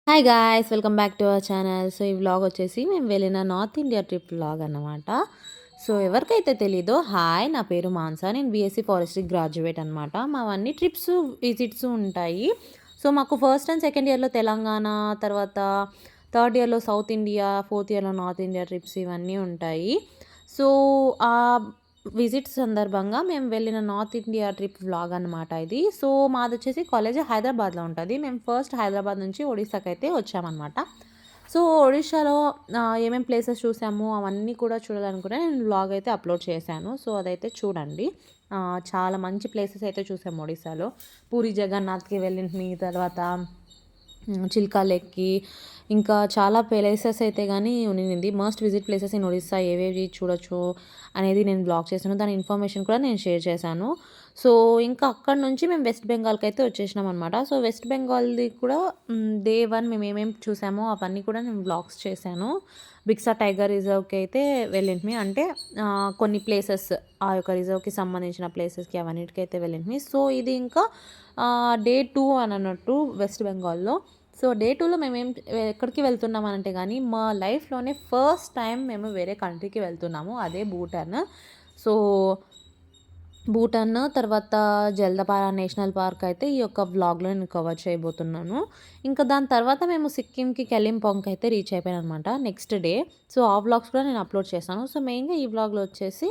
Hi guys! Welcome back to our channel. So, ఈ vlog వచ్చేసి మేము వెళ్ళిన నార్త్ ఇండియా ట్రిప్ వ్లాగ్ అన్నమాట. సో, ఎవరికైతే తెలీదో హాయ్! నా పేరు మానస. నేను బీఎస్సీ ఫారెస్ట్రీ గ్రాడ్యుయేట్ అనమాట. మావన్నీ ట్రిప్స్, విజిట్స్ ఉంటాయి. సో, మాకు ఫస్ట్ అండ్ సెకండ్ ఇయర్‌లో తెలంగాణ, తర్వాత థర్డ్ ఇయర్‌లో సౌత్ ఇండియా, ఫోర్త్ ఇయర్‌లో నార్త్ ఇండియా ట్రిప్స్ ఇవన్నీ ఉంటాయి. సో, ఆహ్, విజిట్ సందర్భంగా మేము వెళ్ళిన నార్త్ ఇండియా ట్రిప్ వ్లాగ్ అనమాట ఇది. సో, మాదొచ్చేసి కాలేజ్ హైదరాబాద్‌లో ఉంటది. మేము ఫస్ట్ హైదరాబాద్ నుంచి ఒడిస్సాకైతే వచ్చామనమాట. సో, ఒడిషాలో ఏమేం ప్లేసెస్ చూసాము అవన్నీ కూడా చూడాలనుకుంటే నేను వ్లాగ్ అయితే అప్‌లోడ్ చేశాను. సో, అదైతే చూడండి. చాలా మంచి ప్లేసెస్ అయితే చూసాము ఒడిస్సాలో. పూరి జగన్నాథ్‌కి వెళ్ళింటిమి. తర్వాత చిల్కా లేక్‌కి ఇంకా చాలా ప్లేసెస్ అయితే గానీ ఉన్నింది. Must visit places in Odisha ఏవేవి చూడొచ్చు అనేది నేను బ్లాగ్ చేశాను. దాని ఇన్ఫర్మేషన్ కూడా నేను షేర్ చేశాను. సో, ఇంకా అక్కడి నుంచి మేము వెస్ట్ బెంగాల్‌కైతే వచ్చేసినామనమాట. సో, వెస్ట్ బెంగాల్‌ది కూడా డే 1 మేము ఏమేమి చూసామో అవన్నీ కూడా నేను బ్లాగ్స్ చేశాను. బిక్సా టైగర్ రిజర్వ్‌కి అయితే వెళ్ళింటిమి. అంటే కొన్ని ప్లేసెస్ ఆ యొక్క రిజర్వ్‌కి సంబంధించిన ప్లేసెస్‌కి అవన్నిటికైతే వెళ్ళింటిమి. సో, ఇది ఇంకా డే 2 అని అన్నట్టు వెస్ట్ బెంగాల్‌లో. సో, డే 2లో ఎక్కడికి వెళ్తున్నామనంటే గానీ, మా లైఫ్‌లోనే ఫస్ట్ టైం మేము వేరే కంట్రీకి వెళ్తున్నాము. అదే భూటాన్. సో, భూటాన్ తర్వాత జల్దపారా నేషనల్ పార్క్ అయితే ఈ యొక్క వ్లాగ్‌లో నేను కవర్ చేయబోతున్నాను. ఇంకా దాని తర్వాత మేము సిక్కింకి కెలింపాంగ్‌కి అయితే రీచ్ అయిపోయాననమాట నెక్స్ట్ డే. సో, ఆ వ్లాగ్స్ కూడా నేను అప్‌లోడ్ చేశాను. సో, మెయిన్‌గా ఈ వ్లాగ్‌లో వచ్చేసి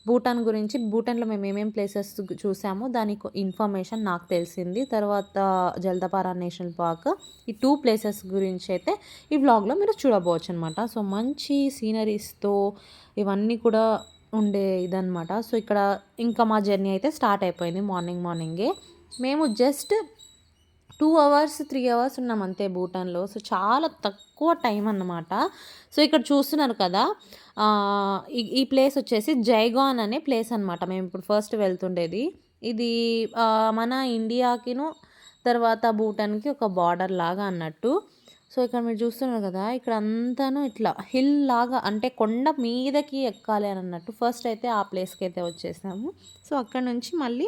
భూటాన్ గురించి, భూటాన్‌లో మేము ఏమేం ప్లేసెస్ చూసామో దాని ఇన్ఫర్మేషన్ నాకు తెలిసింది. తర్వాత జల్దపారా నేషనల్ పార్క్ ఈ 2 ప్లేసెస్ గురించి అయితే ఈ వ్లాగ్‌లో మీరు చూడబోవచ్చనమాట. సో, మంచి సీనరీస్‌తో ఇవన్నీ కూడా ఉండే ఇదనమాట. సో, ఇక్కడ ఇంకా మా జర్నీ అయితే స్టార్ట్ అయిపోయింది మార్నింగే. మేము జస్ట్ 2 అవర్స్, 3 అవర్స్ ఉన్నాం అంతే భూటాన్‌లో. సో, చాలా తక్కువ టైం అన్నమాట. సో, ఇక్కడ చూస్తున్నారు కదా! ఈ ప్లేస్ వచ్చేసి జైగాన్ అనే ప్లేస్ అనమాట. మేమిప్పుడు ఫస్ట్ వెళ్తుండేది. ఇది మన ఇండియాకిను తర్వాత భూటాన్‌కి ఒక బార్డర్ లాగా అన్నట్టు. సో, ఇక్కడ మీరు చూస్తున్నారు కదా! ఇక్కడ అంతాను ఇట్లా హిల్ లాగా అంటే కొండ మీదకి ఎక్కాలి అని అన్నట్టు. ఫస్ట్ అయితే ఆ ప్లేస్‌కైతే వచ్చేసాము. సో, అక్కడి నుంచి మళ్ళీ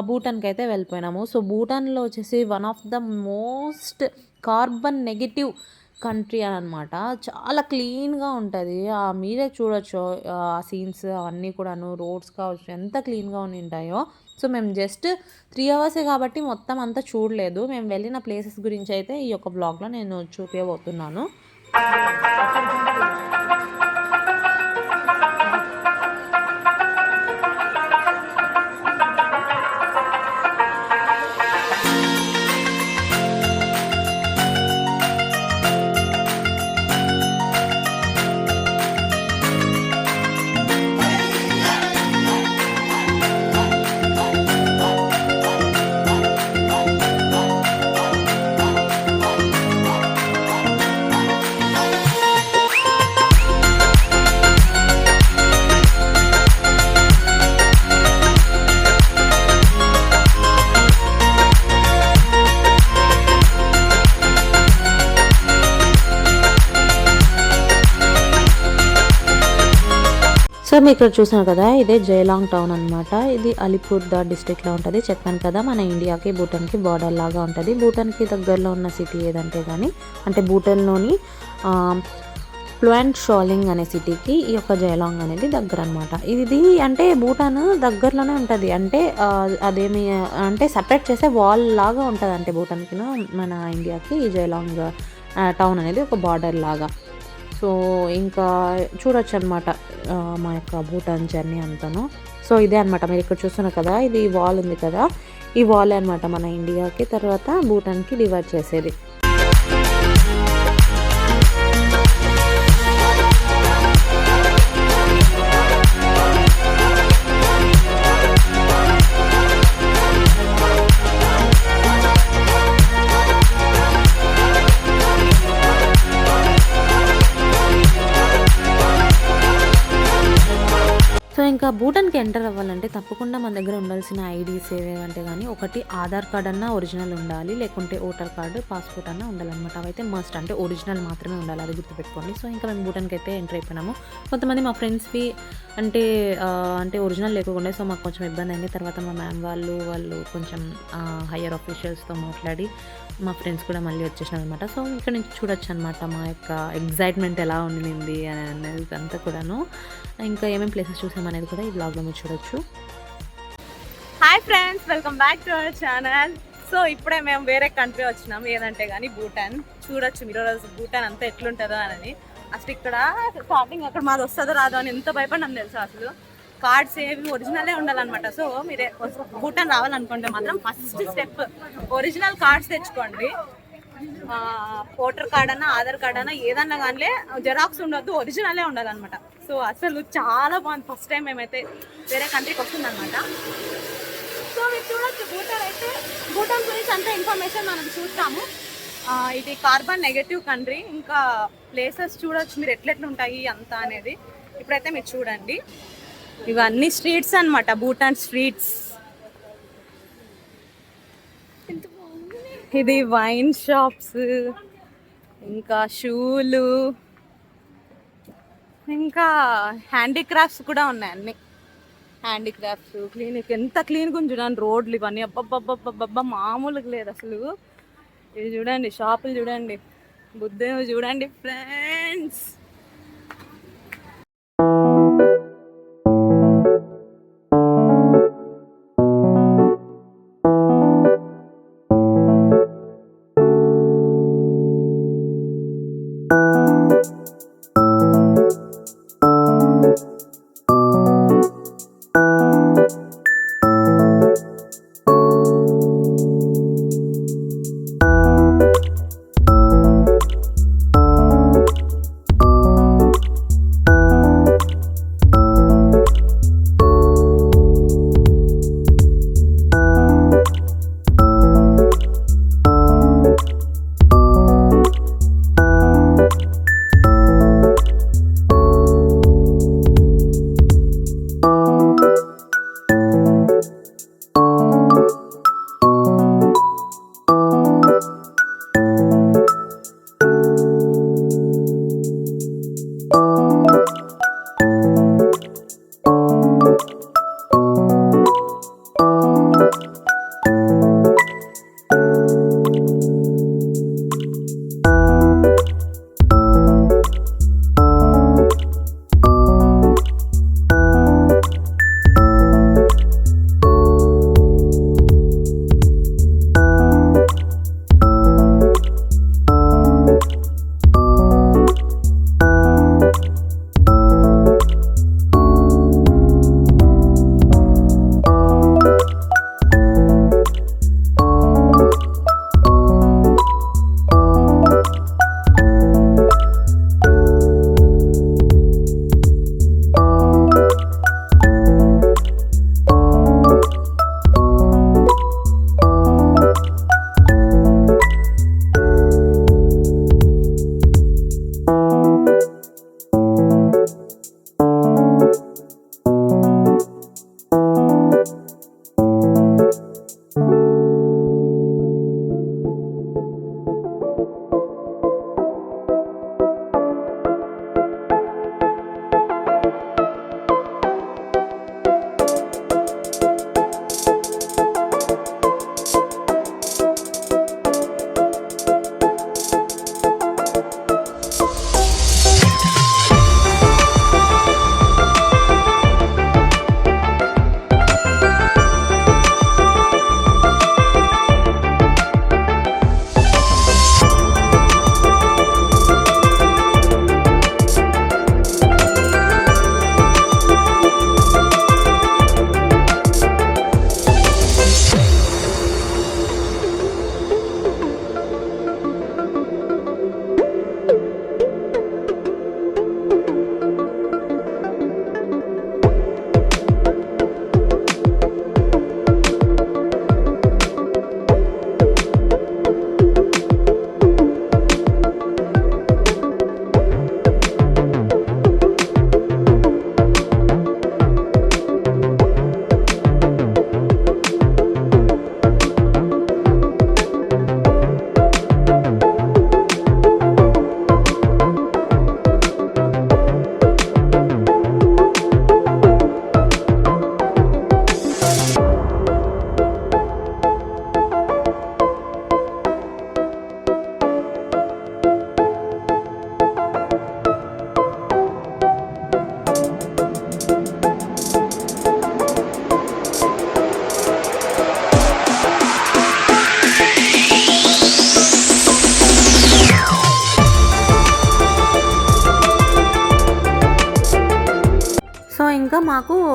భూటాన్‌కైతే వెళ్ళిపోయినాము. సో, భూటాన్‌లో వచ్చేసి one of the most carbon negative country అనమాట. చాలా క్లీన్‌గా ఉంటది. మీరే చూడొచ్చు ఆ సీన్స్ అవన్నీ కూడాను. రోడ్స్ కావచ్చు ఎంత క్లీన్‌గా ఉండింటాయో. సో, మేము జస్ట్ 3 అవర్సే కాబట్టి మొత్తం అంతా చూడలేదు. మేము వెళ్ళిన ప్లేసెస్ గురించి అయితే ఈ యొక్క వ్లాగ్‌లో నేను చూపియబోతున్నాను. సో, మీరు ఇక్కడ చూసారు కదా! ఇదే జైలాంగ్ టౌన్ అనమాట. ఇది అలిపూర్దార్ డిస్ట్రిక్ట్‌లో ఉంటది. చెప్పాను కదా! మన ఇండియాకి, భూటాన్‌కి బార్డర్ లాగా ఉంటది. భూటాన్‌కి దగ్గరలో ఉన్న సిటీ ఏదంటే గాని అంటే భూటాన్‌లోని ప్లువాంగ్ షాలింగ్ అనే సిటీకి ఈ యొక్క జైలాంగ్ అనేది దగ్గరనమాట. ఇది అంటే భూటాన్ దగ్గరలోనే ఉంటది. అంటే అదేమి అంటే సెపరేట్ చేసే వాల్ లాగా ఉంటది. అంటే భూటాన్‌కిను మన ఇండియాకి ఈ జైలాంగ్ టౌన్ అనేది ఒక బార్డర్ లాగా. సో, ఇంకా చూడొచ్చనమాట మా యొక్క భూటాన్ జర్నీ అంతాను. సో, ఇదే అనమాట. మీరు ఇక్కడ చూస్తున్నారు కదా! ఇది వాల్ ఉంది కదా! ఈ వాలే అనమాట మన ఇండియాకి తర్వాత భూటాన్‌కి డివైడ్ చేసేది. సో, ఇంకా భూటాన్‌కి ఎంటర్ అవ్వాలంటే తప్పకుండా మన దగ్గర ఉండాల్సిన ఐడీస్ ఏవేవంటే గానీ, ఒకటి ఆధార్ కార్డ్ అన్నా ఒరిజినల్ ఉండాలి. లేకుంటే ఓటర్ కార్డ్, పాస్‌పోర్ట్ అన్నా ఉండాలనమాట. అవైతే మస్ట్, అంటే ఒరిజినల్ మాత్రమే ఉండాలి. అది గుర్తుపెట్టుకోండి. సో, ఇంకా మేము భూటాన్‌కైతే ఎంటర్ అయిపోయినాము. కొంతమంది మా ఫ్రెండ్స్‌వి అంటే అంటే ఒరిజినల్ లేకుండే. సో, మాకు కొంచెం ఇబ్బందయింది. తర్వాత మా మ్యామ్ వాళ్ళు కొంచెం హైయర్ ఆఫీషియల్స్‌తో మాట్లాడి మా ఫ్రెండ్స్ కూడా మళ్ళీ వచ్చేసినారనమాట. సో, ఇక్కడ నుంచి చూడొచ్చనమాట మా యొక్క ఎక్సైట్‌మెంట్ ఎలా ఉండింది అనేది అంతా కూడాను. ఇంకా ఏమేమి ప్లేసెస్ చూసామనేది కూడా ఈ వ్లాగ్‌లో మీరు చూడొచ్చు. Hi friends, welcome back to our channel. So ఇప్పుడే మేము వేరే కంట్రీ వచ్చినాం, ఏదంటే కానీ భూటాన్. చూడొచ్చు మీరు రోజు భూటాన్ అంతా ఎట్లుంటుందో అని. అసలు ఇక్కడ స్టార్టింగ్ అక్కడ మాది వస్తుందో రాదో అని ఎంత భయపడినాం తెలుసు. అసలు కార్డ్స్ ఏవి ఒరిజినలే ఉండాలన్నమాట. సో మీరే భూటాన్ రావాలనుకుంటే మాత్రం ఫస్ట్ స్టెప్ ఒరిజినల్ కార్డ్స్ తెచ్చుకోండి. ఓటర్ కార్డ్ అన్నా ఆధార్ కార్డ్ అన్నా ఏదన్నా కానీ జెరాక్స్ ఉండొద్దు, ఒరిజినలే ఉండాలన్నమాట. సో అసలు చాలా బాగుంది. ఫస్ట్ టైం మేమైతే వేరే కంట్రీకి వస్తుందన్నమాట. సో మీరు చూడొచ్చు భూటాన్ గురించి అంత ఇన్ఫర్మేషన్ మనం చూస్తాము. ఇది కార్బన్ నెగటివ్ కంట్రీ. ఇంకా ప్లేసెస్ చూడొచ్చు మీరు ఎట్లెట్లు ఉంటాయి అంతా అనేది. ఇప్పుడైతే మీరు చూడండి, ఇవన్నీ స్ట్రీట్స్ అన్నమాట, భూటాన్ స్ట్రీట్స్. ఇది వైన్ షాప్స్, ఇంకా షూలు, ఇంకా హ్యాండీక్రాఫ్ట్స్ కూడా ఉన్నాయి. అన్ని హ్యాండీక్రాఫ్ట్స్, క్లీనిక్ ఎంత క్లీన్గా ఉంది చూడండి. రోడ్లు ఇవన్నీ అబ్బబ్బబ్బబ్బబ్బా మామూలుగా లేదు అసలు. ఇది చూడండి, షాపులు చూడండి, బుద్ధేమో చూడండి ఫ్రెండ్స్.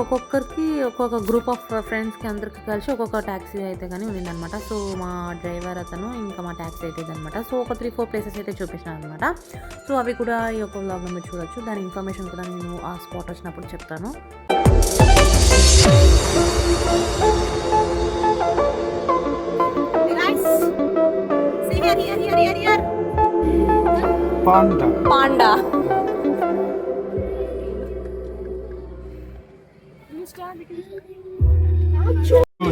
ఒక్కొక్కరికి ఒక్కొక్క గ్రూప్ ఆఫ్ ఫ్రెండ్స్కి అందరికి కలిసి ఒక్కొక్క ట్యాక్సీ అయితే కానీ ఉండిందనమాట. సో మా డ్రైవర్ అతను ఇంకా మా ట్యాక్సీ అయితే ఇదనమాట. సో ఒక 3-4 ప్లేసెస్ అయితే చూపించినాను అనమాట. సో అవి కూడా ఈ యొక్క వ్లాగ్లో మీరు చూడొచ్చు. దాని ఇన్ఫర్మేషన్ కూడా నేను ఆ స్పాట్ వచ్చినప్పుడు చెప్తాను. Panda.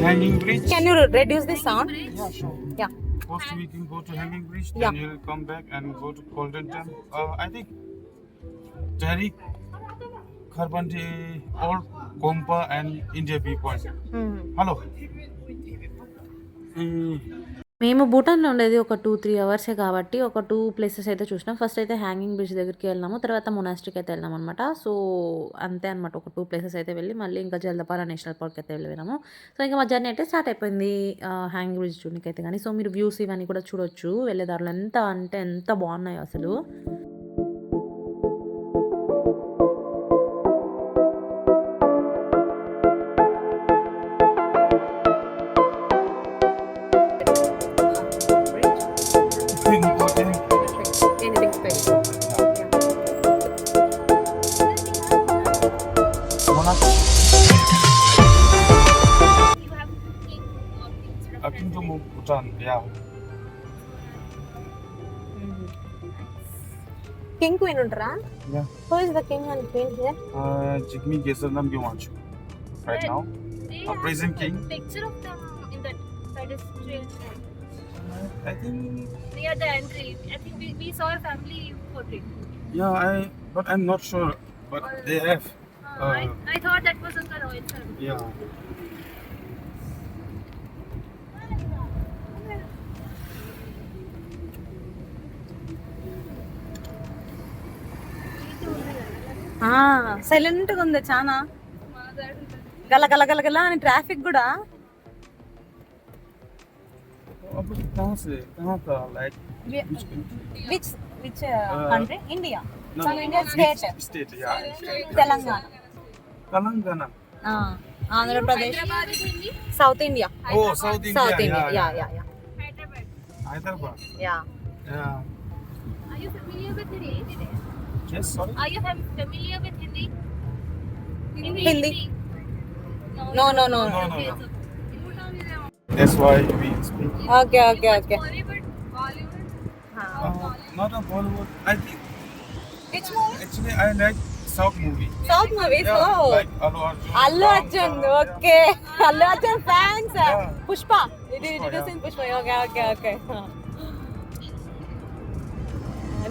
Hanging Bridge. Can you reduce the sound? Yeah, sure. Yeah. First we can go to Hanging Bridge, Yeah. then you'll come back and go to Golden Temple. I think Tehrik, Kharbandi, Old Kompa and India Viewpoint. Hello. మేము భూటాన్లో ఉండేది ఒక 2-3 అవర్సే కాబట్టి ఒక 2 places అయితే చూసినాం. First అయితే hanging bridge దగ్గరికి వెళ్ళినాము, తర్వాత మొనాస్ట్రీకి అయితే వెళ్ళినాం అనమాట. సో అంతే అనమాట, ఒక 2 ప్లేసెస్ అయితే వెళ్ళి మళ్ళీ ఇంకా జల్దపారా నేషనల్ పార్క్ అయితే వెళ్ళినాము. సో ఇంకా మా జర్నీ అయితే స్టార్ట్ అయిపోయింది హ్యాంగింగ్ బ్రిడ్జ్ చూడడానికి అయితే కానీ. సో మీరు వ్యూస్ ఇవన్నీ కూడా చూడొచ్చు వెళ్ళేదారులు, ఎంత అంటే ఎంత బాగున్నాయో అసలు. Anything special? Kingdom of Bhutan, yeah. King Queen ఉంటారా? Yeah. Who is the king and queen here? Jigme Gesarnam Gyumanchu. Right now. A present king. Picture of them in that pedestrian. I think. Near the entry. I think we saw a family portrait. Yeah, but I'm not sure. But they have. I thought that was in the royal family. Yeah. సైలెంట్గా ఉంది చాలా, గల గల గల గల అని traffic కూడా. कहाँ से कहाँ था like which country? India. no, From India state. state yeah Telangana, Telangana Andhra Pradesh, south India. oh South India south India, yeah yeah, yeah yeah Hyderabad. Hyderabad yeah. yeah Are you familiar with Hindi? yes sorry Are you familiar with Hindi? Hindi. No, no, no. no no no that's why we speak okay okay okay. Bollywood, Bollywood. not a Bollywood I think which movie? actually I like South movie South movies. yeah ఓ, like Allu Arjun Allu Arjun. Okay, Allu Arjun fans. Yeah. Pushpa. Did you see Pushpa? Okay okay okay.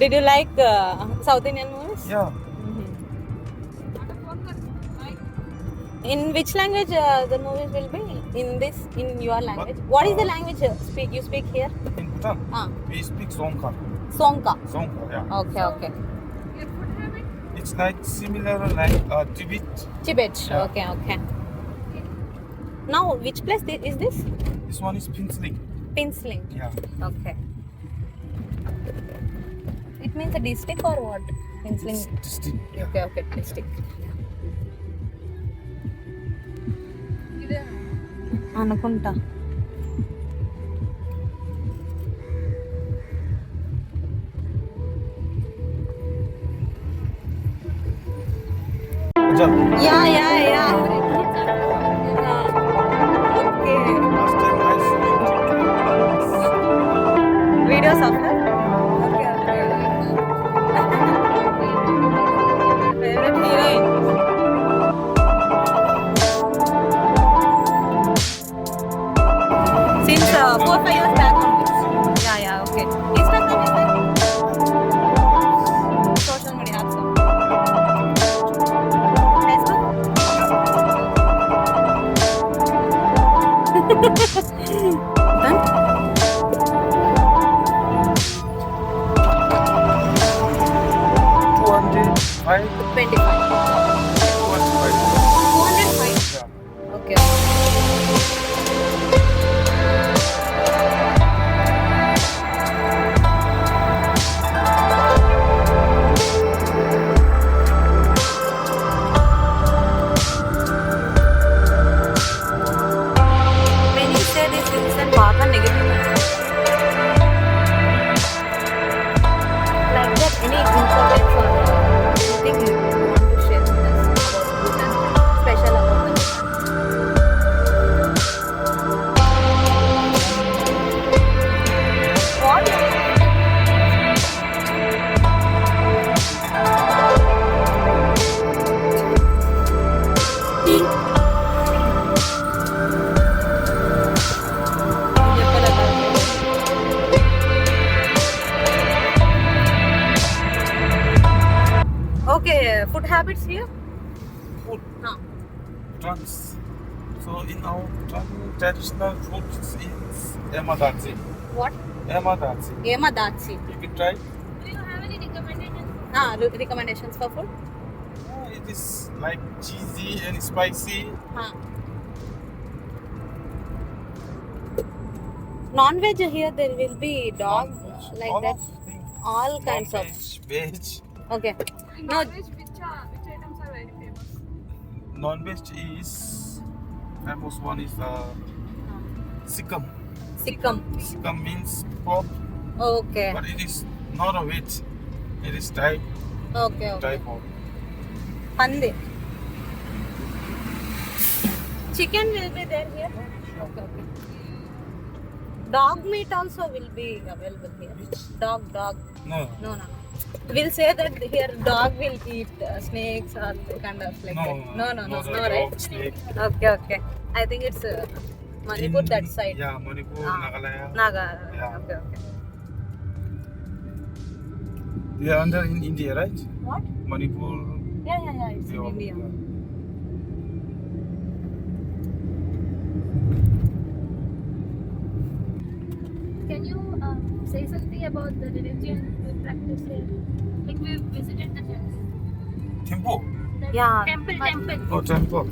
Did you like South Indian movies? yeah In which language the movies will be? In your language. What is the language you speak here? in Bhutan Ah, we speak Songkha Songkha. yeah Okay, okay. it's like similar like Tibet Tibet. Yeah. Okay, okay. Now, which place is this? this one is Pinsling Pinsling. yeah Okay. It means a district or what? Pinsling. it's distinct yeah Okay, okay, district. అనుకుంటా. Punjab. Yeah yeah yeah. Okay. Last time I saw Videos of her? Okay, okay. Favorite heroine? Since 4-5 years back only. Yeah, yeah, okay. Instagram is like social media apps. Facebook? Done? 205 25. 205 205. yeah Okay. food habits here? Food, Huh. drugs. So in our traditional food is emadadzi. What? Emadadzi. Ema datsi. You can try. Do you have any recommendations? Recommendations for food? It is like cheesy and spicy. Huh. Non-veg here there will be dog like all that. of things. All kinds of. Veg. Okay. In No. non-veg, which items are very famous? Non-veg is famous one is sikkim. Sikkim. Sikkim means pork, Okay. but it is not a veg. It is type Okay. Okay. type of. Pandi. Chicken will be there here. Okay. Okay. Dog meat also will be available here. Dog. No. No. We'll say that here dog will eat snakes or kind of like that. No, right? Dog, snake. Okay. I think it's Manipur that side. Yeah, Manipur, Ah. Nagaland. Naga. Yeah. Okay. We are under in India, right? What? Manipur. Yeah. It's in Yeah. India. Can you say something about the religion we practice here? Like we visited the temple. Temple. The Yeah. Temple. Oh, temple.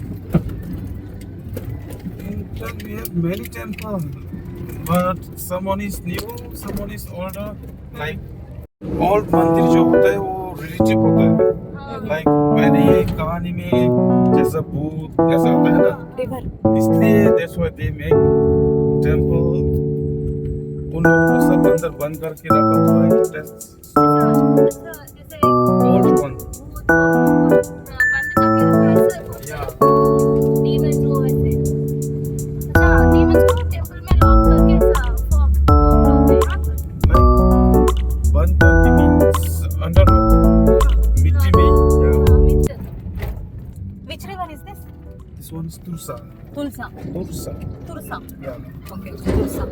We have many temples, but someone is new, someone is older. Like old मंदिर जो होता है वो religious होता है. Like मैंने ये कहानी में जैसा भूत ऐसा आता है ना, River. इसलिए that's why they make temple. उन लोगों को सब अंदर बंद करके रखा हुआ है. That's जैसे old one. बंद करके रखा है ऐसे Yeah. demons को वैसे. अच्छा demons को टेंपल में लॉक करके ऐसा फॉग होते हैं. Like बंद करके means under मिट्टी में. Yeah. Which river is this? This one is Tursa. Tulsa. Tursa. Tursa. Yeah. Okay. Tulsa.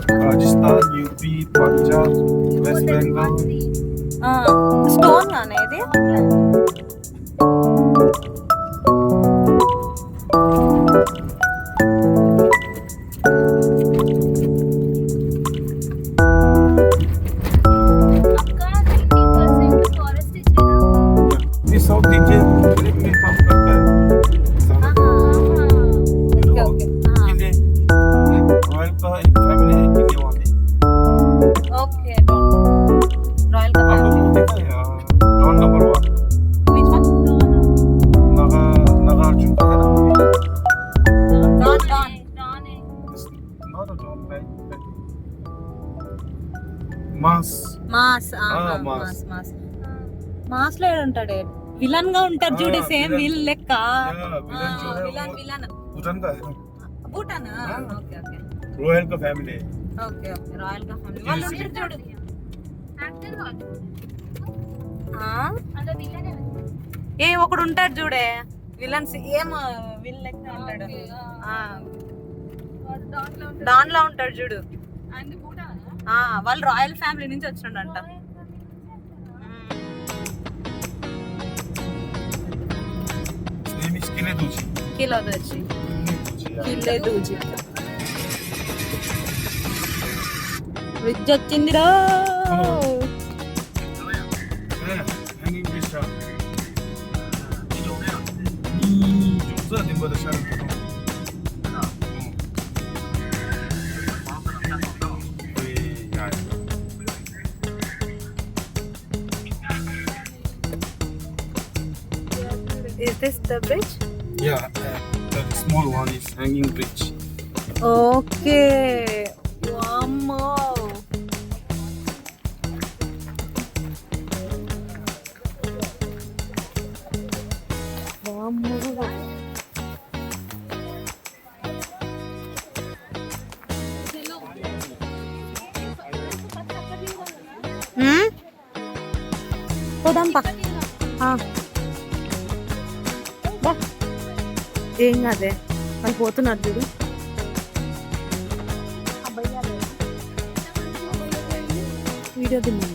Rajasthan, UP, Punjab, West Bengal. Stone అనేది आपका 90% फॉरेस्ट ही है ना. ये साउथ इंडियन फिल्म में काम करता है. You know, किले रॉयल का एक फैमिली है किले वाले. ఓకే రాయల్ కా आप लोग को देखा है Don number 1 which one Nagarjuna का है ना movie? Don It's not a Don, right? Mass. Mass Mass. Mass లో ఉంటాడు విలన్ గా ఉంటాడు చూడు సేమ్ villain. వీల్ లెక్క Yeah, villain जो है విలన్ वो విలన్ भूटान का है. భూటాన్ हाँ. ఓకే रॉयल का फैमिली है. ఓకే రాయల్ గా ఫ్యామిలీ వాళ్ళు Yes. ఉంటారు చూడు యాక్టర్ వాళ్ళు ఆ? అలా విలన్ ఏ ఒకడు ఉంటాడు చూడే విలన్ సేమ్ విల్ లెక్క ఉంటాడు డాన్ లో ఉంటాడు చూడు అండ్ కూడా వాళ్ళు రాయల్ ఫ్యామిలీ నుంచి వచ్చిండంట Name is Kile Duji. Kilo తెచ్చి కిల్లే దూజి ఫ్రిడ్జ్ వచ్చిందిరా Hanging fish shop. 이 종사 님보다 잘 Is this the bridge? Yeah, the small one is hanging bridge. Okay. Wammo. Wammo. పోదాం పా బా ఏం కాదే వాళ్ళు పోతున్నారు చూడు. వీడియో తిన్నాను.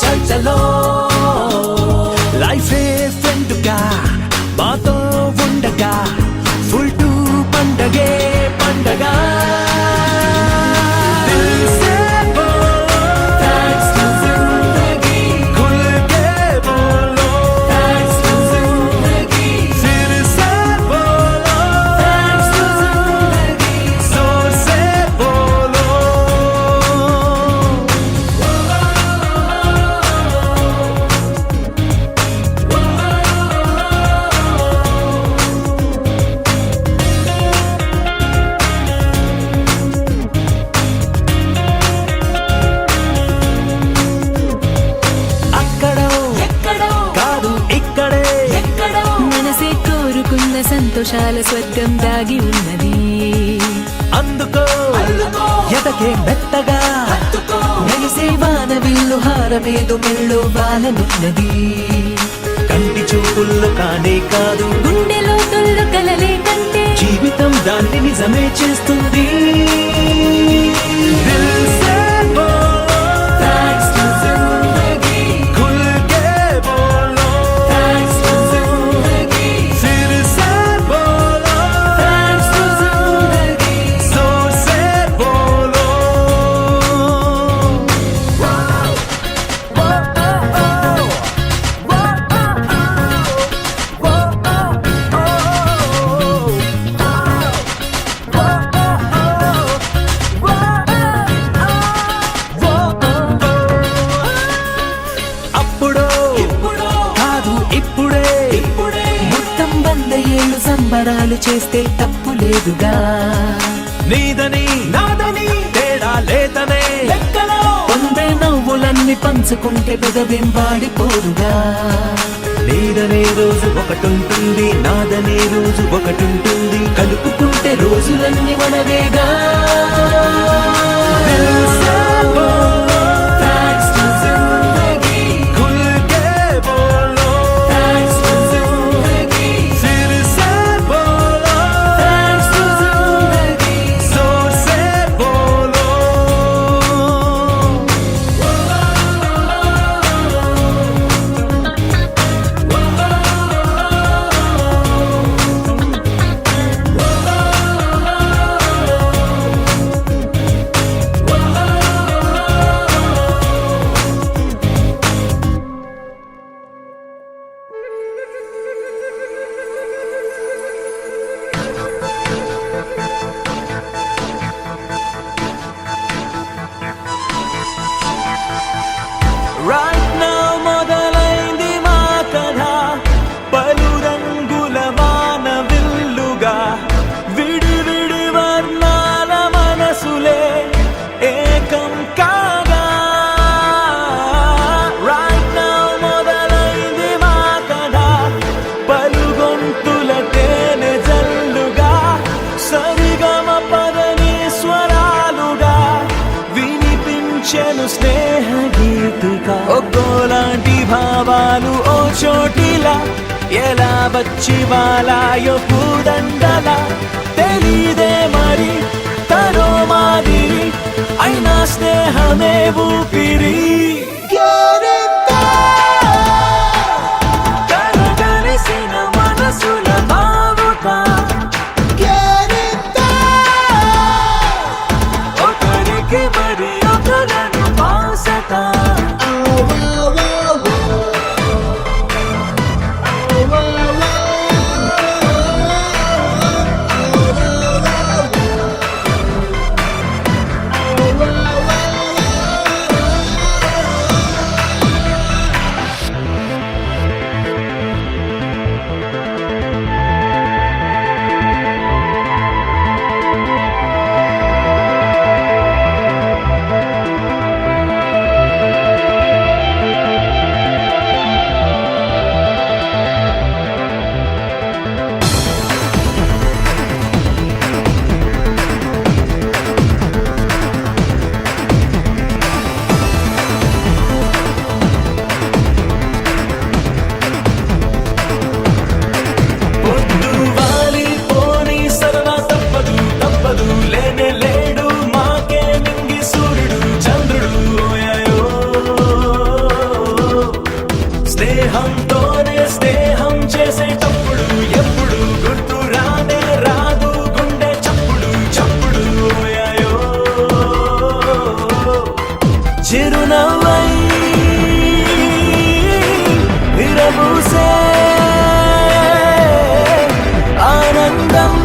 చల్ చలో లైఫ్ ఫ్రెండ్గా మాతో ఉండగా ఫుల్ టు పండగే పండగా సంతోషాల స్వర్గం దాగి ఉన్నది అందుకో ఎదకే మెత్తగా మెరిసే వాన విల్లు హారమేదు మెళ్ళు వాలనున్నది కంటి చూపుల్లో కానే కాదు గుండెలో తొల్లు కలలే కంటే జీవితం దాన్ని నిజమే చేస్తుంది దిల్ సే బోలో థాంక్స్ టు జిందగీ ఖుల్ కే బోలో థాంక్స్ టు జిందగీ ఫిర్ సే బోలో థాంక్స్ టు జిందగీ జోర్ సే బోలో అప్పుడో కాదు ఇప్పుడే మొత్తం 100 ఏళ్ళు సంబరాలు చేస్తే తప్పు లేదుగా నీదని నాదని తేడా లేదనే లెక్కలో పొందే నవ్వులన్నీ పంచుకుంటే పెదవింబాడిపోదుగా నీదనే రోజు ఒకటుంటుంది నాదనే రోజు ఒకటుంటుంది కలుపుకుంటే రోజులన్నీ మనవేగా దిల్ సే బోలో థాంక్స్ టు జిందగీ ఖుల్ కే బోలో థాంక్స్ టు జిందగీ ఫిర్ సే బోలో థాంక్స్ టు జిందగీ జోర్ సే బోలో Right now మొదలైంది మా కథ పలు రంగుల వాన విల్లుగా విడి విడి వర్ణాల మనసులే ఏకం కాగా Right now మొదలైంది మా కథ పలు గొంతుల తేనె జల్లుగా సరిగమ పదని స్వరాలుగా వినిపించెను స్నేహ గీతిగా ఒక్కోలాంటి భావాలు ఓ చోటిలా ఎలా వచ్చి వాలాయో పూదండలా తెలీదే మరి తనో మాదిరి అయినా స్నేహమే ఊపిరి కలగలిసిన మనసుల భావుక ఒకరికి మరి ఒకరను బాసట చేసేటప్పుడు ఎప్పుడు గుర్తు రానే రాదు గుండె చప్పుడు చప్పుడు ఓయాయో చిరునవ్వై విరబూసే ఆనందం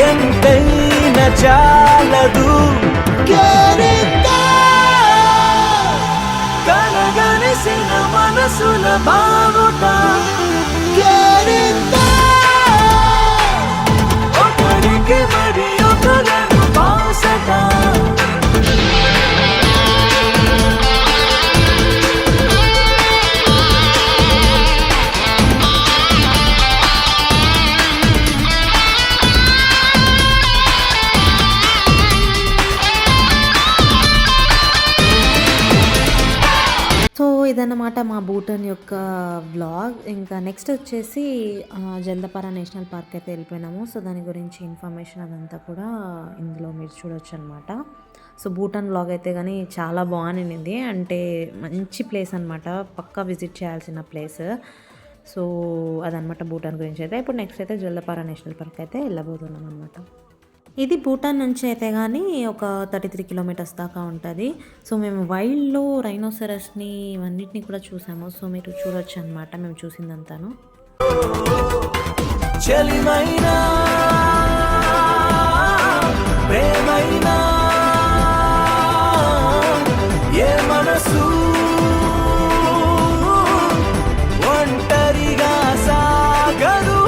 ఎంతైనా చాలదు కలగలిసిన మనసుల బావుట ఒకరికి మరి ఒకరను బాసట సో ఇదన్నమాట మా భూటాన్ యొక్క వ్లాగ్. ఇంకా నెక్స్ట్ వచ్చేసి జల్దపారా నేషనల్ పార్క్ అయితే వెళ్ళిపోయినాము. సో దాని గురించి ఇన్ఫర్మేషన్ అదంతా కూడా ఇందులో మీరు చూడొచ్చు అనమాట. సో భూటాన్ వ్లాగ్ అయితే కానీ చాలా బాగుంది, అంటే మంచి ప్లేస్ అనమాట, పక్కా విజిట్ చేయాల్సిన ప్లేస్. సో అదనమాట భూటాన్ గురించి అయితే. ఇప్పుడు నెక్స్ట్ అయితే జల్దపారా నేషనల్ పార్క్ అయితే వెళ్ళబోతున్నాం అనమాట. ఇది భూటాన్ నుంచి అయితే కానీ ఒక 33 కిలోమీటర్స్ దాకా ఉంటుంది. సో మేము వైల్డ్లో రైనోసరస్ని ఇవన్నిటిని కూడా చూసాము. సో మీరు చూడొచ్చు అనమాట మేము చూసిందంతాను. చలిమైనా ప్రేమైనా ఏ మనసు ఒంటరిగా సాగదు.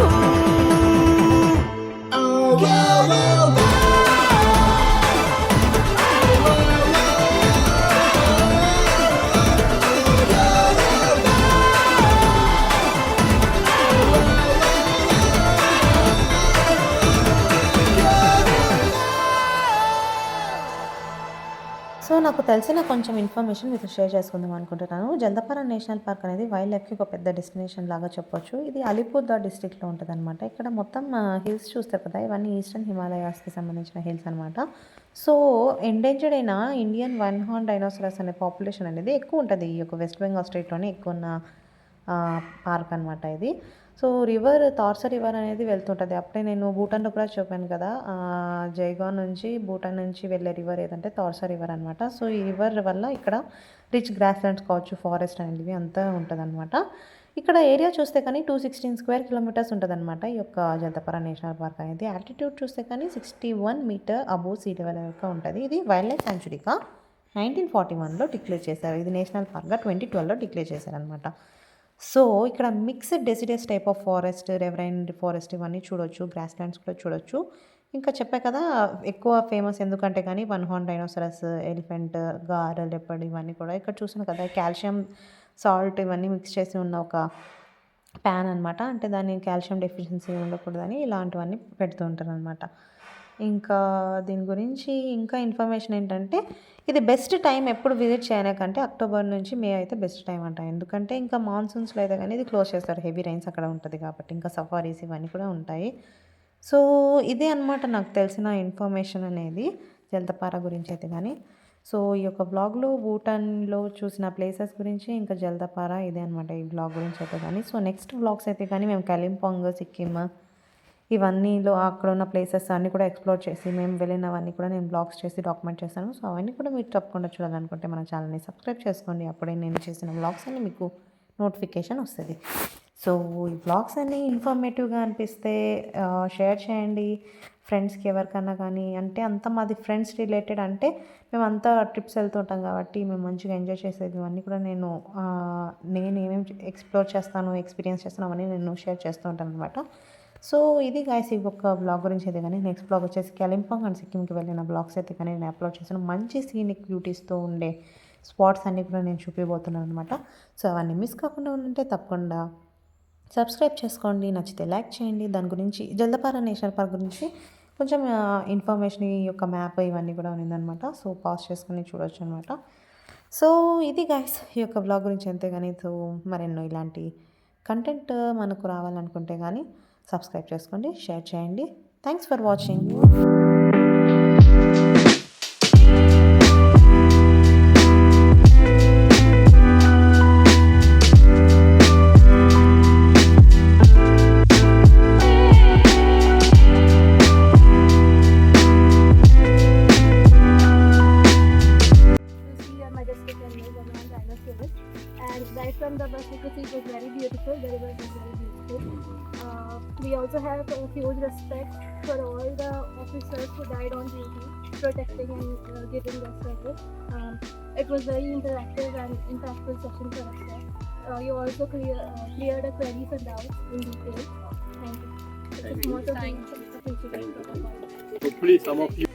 సో నాకు తెలిసిన కొంచెం ఇన్ఫర్మేషన్ మీతో షేర్ చేసుకుందాం అనుకుంటున్నాను. జల్దపారా నేషనల్ పార్క్ అనేది వైల్డ్ లైఫ్కి ఒక పెద్ద డెస్టినేషన్ లాగా చెప్పొచ్చు. ఇది అలీపూర్దార్ డిస్ట్రిక్ట్లో ఉంటుంది అనమాట. ఇక్కడ మొత్తం హిల్స్ చూస్తారు కదా, ఇవన్నీ ఈస్టర్న్ హిమాలయాస్కి సంబంధించిన హిల్స్ అనమాట. సో ఎండేంజర్డ్ అయిన ఇండియన్ వన్ హార్న్ డైనోసరస్ అనే పాపులేషన్ అనేది ఎక్కువ ఉంటుంది. ఈ యొక్క వెస్ట్ బెంగాల్ స్టేట్లోనే ఎక్కువ ఉన్న పార్క్ అనమాట ఇది. సో రివర్ తార్సా రివర్ అనేది వెళ్తుంటుంది. అప్పుడే నేను భూటాన్లో కూడా చెప్పాను కదా, జైగాన్ నుంచి భూటాన్ నుంచి వెళ్ళే రివర్ ఏదంటే తార్సా రివర్ అనమాట. సో ఈ రివర్ వల్ల ఇక్కడ రిచ్ గ్రాస్ ల్యాండ్స్ కావచ్చు, ఫారెస్ట్ అనేవి అంతా ఉంటుంది అనమాట. ఇక్కడ ఏరియా చూస్తే కానీ 216 స్క్వేర్ కిలోమీటర్స్ ఉంటుంది అనమాట ఈ యొక్క జల్దపారా నేషనల్ పార్క్ అనేది. ఆల్టిట్యూడ్ చూస్తే కానీ 61 మీటర్ అబోవ్ సీ లెవెల్ వరకు ఉంటుంది. ఇది వైల్డ్ లైఫ్ సెంచురీగా 1941లో డిక్లేర్ చేశారు. ఇది నేషనల్ పార్క్గా 2012లో డిక్లేర్ చేశారనమాట. సో ఇక్కడ mixed deciduous type of forest, riverine forest ఇవన్నీ చూడొచ్చు, గ్రాస్ ల్యాండ్స్ కూడా చూడొచ్చు. ఇంకా చెప్పా కదా ఎక్కువ ఫేమస్ ఎందుకంటే కానీ one horn rhinoceros, elephant, gaur, leopard ఇవన్నీ కూడా ఇక్కడ చూసాను కదా. కాల్షియం, సాల్ట్ ఇవన్నీ మిక్స్ చేసి ఉన్న ఒక ప్యాన్ అనమాట. అంటే దాన్ని కాల్షియం డెఫిషియన్సీ ఉండకూడదని ఇలాంటివన్నీ పెడుతూ ఉంటారు అనమాట. ఇంకా దీని గురించి ఇంకా ఇన్ఫర్మేషన్ ఏంటంటే ఇది బెస్ట్ టైం ఎప్పుడు విజిట్ చేయడానికంటే అక్టోబర్ నుంచి మే అయితే బెస్ట్ టైం అంట. ఎందుకంటే ఇంకా మాన్సూన్స్లో అయితే కానీ ఇది క్లోజ్ చేస్తారు, హెవీ రైన్స్ అక్కడ ఉంటుంది కాబట్టి. ఇంకా సఫారీస్ ఇవన్నీ కూడా ఉంటాయి. సో ఇదే అనమాట నాకు తెలిసిన ఇన్ఫర్మేషన్ అనేది జల్దపారా గురించి అయితే కానీ. సో ఈ యొక్క బ్లాగ్లో భూటాన్లో చూసిన ప్లేసెస్ గురించి ఇంకా జల్దపారా ఇదే అనమాట ఈ బ్లాగ్ గురించి అయితే కానీ. సో నెక్స్ట్ బ్లాగ్స్ అయితే కానీ మేము కలింపాంగ్, సిక్కిం ఇవన్నీలో అక్కడ ఉన్న ప్లేసెస్ అన్నీ కూడా ఎక్స్ప్లోర్ చేసి మేము వెళ్ళినవన్నీ కూడా నేను బ్లాగ్స్ చేసి డాక్యుమెంట్ చేశాను. సో అవన్నీ కూడా మీరు తప్పకుండా చూడాలనుకుంటే మన ఛానల్ని సబ్స్క్రైబ్ చేసుకోండి. అప్పుడే నేను చేసిన బ్లాగ్స్ అన్నీ మీకు నోటిఫికేషన్ వస్తుంది. సో ఈ బ్లాగ్స్ అన్నీ ఇన్ఫర్మేటివ్గా అనిపిస్తే షేర్ చేయండి ఫ్రెండ్స్కి ఎవరికన్నా కానీ. అంటే అంతా మాది ఫ్రెండ్స్ రిలేటెడ్, అంటే మేము అంతా ట్రిప్స్ వెళ్తుంటాం కాబట్టి మేము మంచిగా ఎంజాయ్ చేసేది ఇవన్నీ కూడా నేను ఏమేమి ఎక్స్ప్లోర్ చేస్తాను, ఎక్స్పీరియన్స్ చేస్తాను అవన్నీ నేను షేర్ చేస్తూ ఉంటాను అనమాట. సో ఇది గాయస్ ఈ ఒక్క బ్లాగ్ గురించి అయితే కానీ. నెక్స్ట్ బ్లాగ్ వచ్చేసి కలింపాంగ్ అండ్ సిక్కింకి వెళ్ళిన బ్లాగ్స్ అయితే కానీ నేను అప్లోడ్ చేశాను. మంచి సీనిక్ బ్యూటీస్తో ఉండే స్పాట్స్ అన్నీ కూడా నేను చూపిపోతున్నాను అనమాట. సో అవన్నీ మిస్ కాకుండా ఉంటే తప్పకుండా సబ్స్క్రైబ్ చేసుకోండి, నచ్చితే లైక్ చేయండి. దాని గురించి జల్దపారా నేషనల్ పార్క్ గురించి కొంచెం ఇన్ఫర్మేషన్ ఈ యొక్క మ్యాప్ ఇవన్నీ కూడా ఉన్నదనమాట. సో పాస్ చేసుకొని చూడొచ్చు అనమాట. సో ఇది గైస్ ఈ యొక్క బ్లాగ్ గురించి అంతే కానీ. సో మరెన్నో ఇలాంటి కంటెంట్ మనకు రావాలనుకుంటే కానీ సబ్స్క్రైబ్ చేసుకోండి, షేర్ చేయండి. Thanks for watching. very beautiful. The river was very beautiful. We also have a huge respect for all the officers who died on duty, protecting and giving their service. It was very interactive and impactful session for us. Sir. You also cleared the queries and doubts in detail. Thank you. It's more to be appreciated. Hopefully some of you